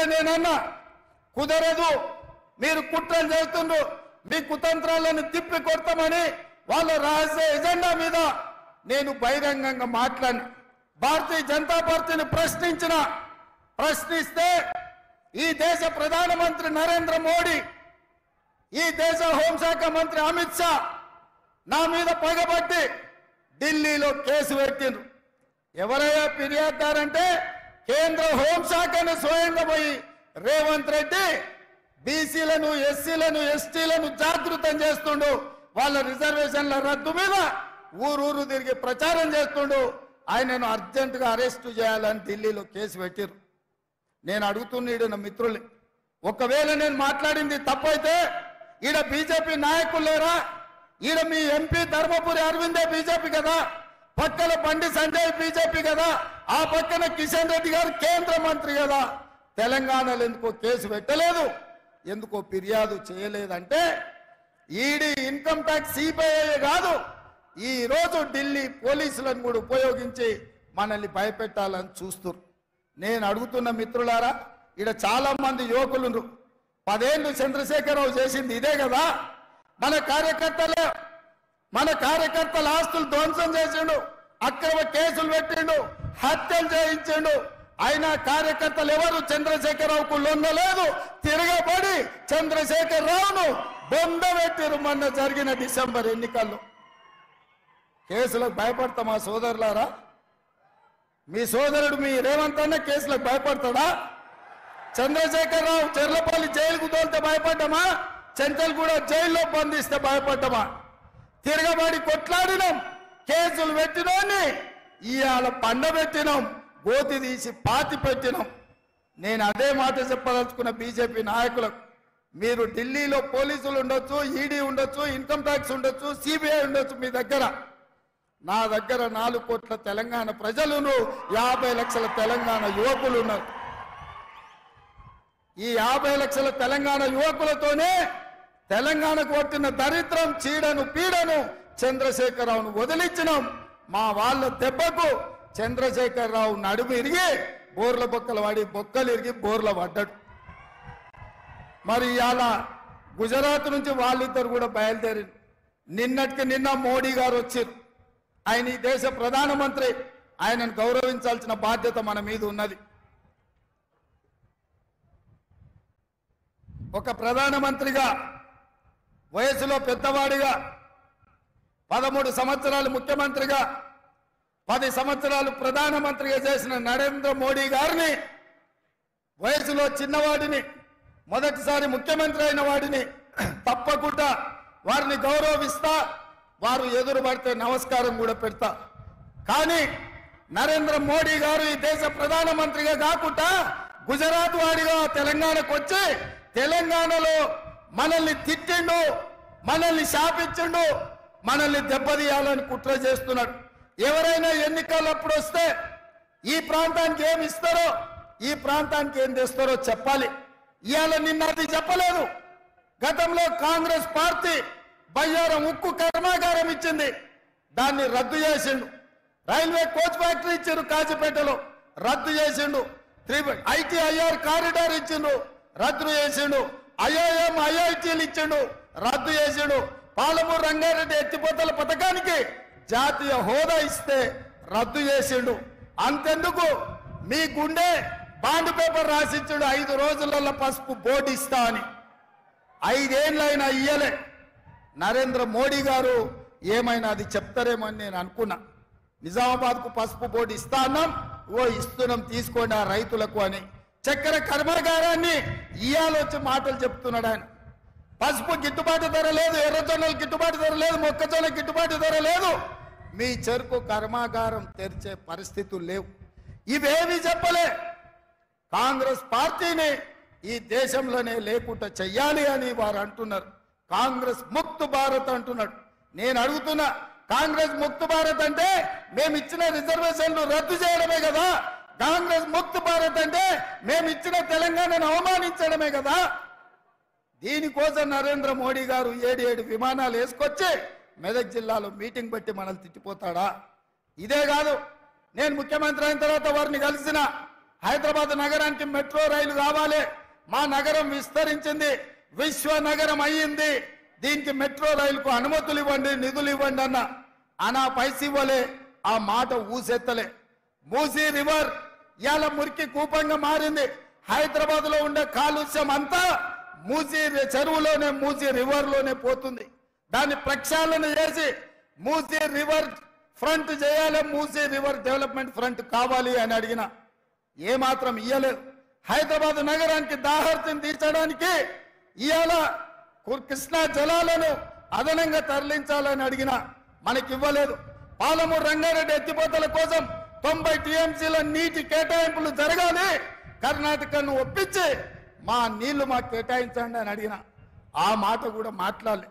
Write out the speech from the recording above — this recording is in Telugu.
కూడా నేనన్నా కుదరదు, మీరు కుట్రలు చేస్తుండ్రు, మీ కుతంత్రాలను తిప్పి కొడతామని వాళ్ళ రహస్య ఎజెండా మీద నేను బహిరంగంగా మాట్లాడిన. భారతీయ జనతా పార్టీని ప్రశ్నిస్తే ఈ దేశ ప్రధానమంత్రి నరేంద్ర మోడీ, ఈ దేశ హోంశాఖ మంత్రి అమిత్ షా నా మీద పగబట్టి ఢిల్లీలో కేసు పెట్టిండ్రు. ఎవరయ్యా ఫిర్యాదుదారంటే కేంద్ర హోంశాఖను స్వయంగా పోయి రేవంత్ రెడ్డి బీసీలను, ఎస్సీలను, ఎస్టీలను జాగృతం చేస్తుండు, వాళ్ళ రిజర్వేషన్ల రద్దు మీద ఊరూరు తిరిగి ప్రచారం చేస్తుండు. ఆయనను అర్జెంటుగా అరెస్టు చేయాలని ఢిల్లీలో కేసు పెట్టిరు. నేను అడుగుతున్నాడు నా మిత్రుల్ని, ఒకవేళ నేను మాట్లాడింది తప్పైతే ఈడ బీజేపీ నాయకులు లేరా? ఈడ మీ ఎంపీ ధర్మపురి అరవిందే బీజేపీ కదా, పక్కన బండి సంజయ్ బీజేపీ కదా, ఆ పక్కన కిషన్ రెడ్డి గారు కేంద్ర మంత్రి కదా. తెలంగాణలో ఎందుకో కేసు పెట్టలేదు, ఎందుకో ఫిర్యాదు చేయలేదంటే ఈడీ, ఇన్కమ్ ట్యాక్స్, సిబిఐ కాదు, ఈ రోజు ఢిల్లీ పోలీసులను కూడా ఉపయోగించి మనల్ని భయపెట్టాలని చూస్తున్నారు. నేను అడుగుతున్న మిత్రులారా, ఇక్కడ చాలా మంది యువకులు 10 ఏళ్ళు చంద్రశేఖరరావు చేసింది ఇదే కదా. మన కార్యకర్తల ఆస్తులు ధ్వంసం చేసిండు, అక్రమ కేసులు పెట్టిండు, హత్యలు చేయించిండు. అయినా కార్యకర్తలు ఎవరు చంద్రశేఖరరావుకు లొంగలేదు, తిరగబడి చంద్రశేఖరరావును బొందబెట్టిరు. మొన్న జరిగిన డిసెంబర్ ఎన్నికల్లో కేసులకు భయపడతామా సోదరులారా? మీ సోదరుడు మీ రేవంత్ అన్న కేసులకు భయపడతాడా? చంద్రశేఖరరావు చెర్లపల్లి జైలుకు తోలితే భయపడ్డామా? చెంచల్గూడ జైల్లో బంధిస్తే భయపడ్డామా? తిరగబడి కొట్లాడినాం, కేసులు పెట్టినోని ఇవాళ పండబెట్టినాం, గోతి తీసి పాతి పెట్టినాం. నేను అదే మాట చెప్పదలుచుకున్న బీజేపీ నాయకులకు, మీరు ఢిల్లీలో పోలీసులు ఉండొచ్చు, ఈడీ ఉండొచ్చు, ఇన్కమ్ ట్యాక్స్ ఉండొచ్చు, సిబిఐ ఉండొచ్చు, మీ దగ్గర, నా దగ్గర 4 కోట్ల తెలంగాణ ప్రజలను, 50 లక్షల తెలంగాణ యువకులు ఉన్నారు. ఈ 50 లక్షల తెలంగాణ యువకులతోనే తెలంగాణకు వచ్చిన దరిద్రం, చీడను, పీడను చంద్రశేఖరరావును వదిలించినాం. మా వాళ్ళ దెబ్బకు చంద్రశేఖరరావు నడుము ఇరిగి బోర్ల బొక్కలు వాడి, బొక్కలు ఇరిగి బోర్ల పడ్డాడు. మరి ఇవాళ గుజరాత్ నుంచి వాళ్ళిద్దరు కూడా బయలుదేరి నిన్నటికి నిన్న మోడీ గారు వచ్చారు. ఆయన ఈ దేశ ప్రధానమంత్రి, ఆయనను గౌరవించాల్సిన బాధ్యత మన మీద ఉన్నది. ఒక ప్రధానమంత్రిగా, వయసులో పెద్దవాడిగా, 13 సంవత్సరాలు ముఖ్యమంత్రిగా, 10 సంవత్సరాలు ప్రధానమంత్రిగా చేసిన నరేంద్ర మోడీ గారిని, వయసులో చిన్నవాడిని, మొదటిసారి ముఖ్యమంత్రి అయిన వాడిని తప్పకుండా వారిని గౌరవిస్తా, వారు ఎదురు పడితే నమస్కారం కూడా పెడతా. కానీ నరేంద్ర మోడీ గారు ఈ దేశ ప్రధానమంత్రిగా కాకుండా గుజరాత్ వాడిగా తెలంగాణకు వచ్చి తెలంగాణలో మనల్ని తిట్టిండు, మనల్ని శాపించిండు, మనల్ని దెబ్బతీయాలని కుట్ర చేస్తున్నాడు. ఎవరైనా ఎన్నికలప్పుడు వస్తే ఈ ప్రాంతానికి ఏమి ఇస్తారో, ఈ ప్రాంతానికి ఏం తెస్తారో చెప్పాలి. ఇవాళ నిన్న అది చెప్పలేదు. గతంలో కాంగ్రెస్ పార్టీ బయ్యారం ఉక్కు కర్మాగారం ఇచ్చింది, దాన్ని రద్దు చేసిండు. రైల్వే కోచ్ ఫ్యాక్టరీ ఇచ్చిండు కాజీపేటలో, రద్దు చేసిండు. ITIR కారిడార్ ఇచ్చిండు, రద్దు చేసిండు. IIM IITలు ఇచ్చిండు, రద్దు చేసిండు. పాలమూరు రంగారెడ్డి ఎత్తిపోతల పథకానికి జాతీయ హోదా ఇస్తే రద్దు చేసిండు. అంతెందుకు, మీ గుండె బాండ్ పేపర్ రాసిచ్చాడు, 5 రోజులలో పసుపు బోర్డు ఇస్తా అని. 5 ఏళ్ళైనా ఇయ్యలే. నరేంద్ర మోడీ గారు ఏమైనా అది చెప్తారేమో అని నేను అనుకున్నా. నిజామాబాద్కు పసుపు బోర్డు ఇస్తా అన్నాం, ఇస్తున్నాం తీసుకోండి ఆ రైతులకు అని. చక్కెర కర్మాగారాన్ని ఇయ్యాలొచ్చి మాటలు చెప్తున్నాడు ఆయన. పసుపు గిట్టుబాటు ధర లేదు, ఎర్రజొన్నలు గిట్టుబాటు ధర లేదు, మొక్కజొన్న గిట్టుబాటు ధర లేదు. మీ చెరుకు కర్మాగారం తెరిచే పరిస్థితులు లేవు. ఇవేవి చెప్పలే. కాంగ్రెస్ పార్టీని ఈ దేశంలోనే లేకుండా చెయ్యాలి అని వారు అంటున్నారు. కాంగ్రెస్ ముక్త భారత్ అంటున్నాడు. నేను అడుగుతున్నా, కాంగ్రెస్ ముక్త భారత్ అంటే మేము ఇచ్చిన రిజర్వేషన్లు రద్దు చేయడమే కదా? కాంగ్రెస్ ముక్త భారత్ అంటే మేము ఇచ్చిన తెలంగాణను అవమానించడమే కదా? దీనికోసం నరేంద్ర మోడీ గారు 7 విమానాలు వేసుకొచ్చి మెదక్ జిల్లాలో మీటింగ్ పెట్టి మనల్ని తిట్టిపోతాడా? ఇదే కాదు, నేను ముఖ్యమంత్రి అయిన తర్వాత వారిని కలిసిన హైదరాబాద్ నగరానికి మెట్రో రైలు కావాలి, మా నగరం విస్తరించింది, విశ్వ నగరం అయ్యింది, దీనికి మెట్రో రైలుకు అనుమతులు ఇవ్వండి, నిధులు ఇవ్వండి అన్న పైసి ఇవ్వలే, ఆ మాట ఊసెత్తలే. మూసీ రివర్ ఇవాళ మురికి కూపంగా మారింది. హైదరాబాద్ లో ఉండే కాలుష్యం అంతా మూసీ చెరువులోనే, మూసీ రివర్ లోనే పోతుంది. దాన్ని ప్రక్షాళన చేసి మూసీ రివర్ ఫ్రంట్ చేయాలి, మూసీ రివర్ డెవలప్మెంట్ ఫ్రంట్ కావాలి అని అడిగిన ఏమాత్రం ఇయ్యలేదు. హైదరాబాద్ నగరానికి దాహర్తిని తీర్చడానికి ఇవాళ కృష్ణా జలాలను అదనంగా తరలించాలని అడిగిన మనకి ఇవ్వలేదు. పాలమూరు రంగారెడ్డి ఎత్తిపోతల కోసం 90 టీఎంసీల నీటి కేటాయింపులు జరగాలి, కర్ణాటకను ఒప్పించి మా నీళ్లు మాకు కేటాయించండి అని అడిగిన ఆ మాట కూడా మాట్లాడలే.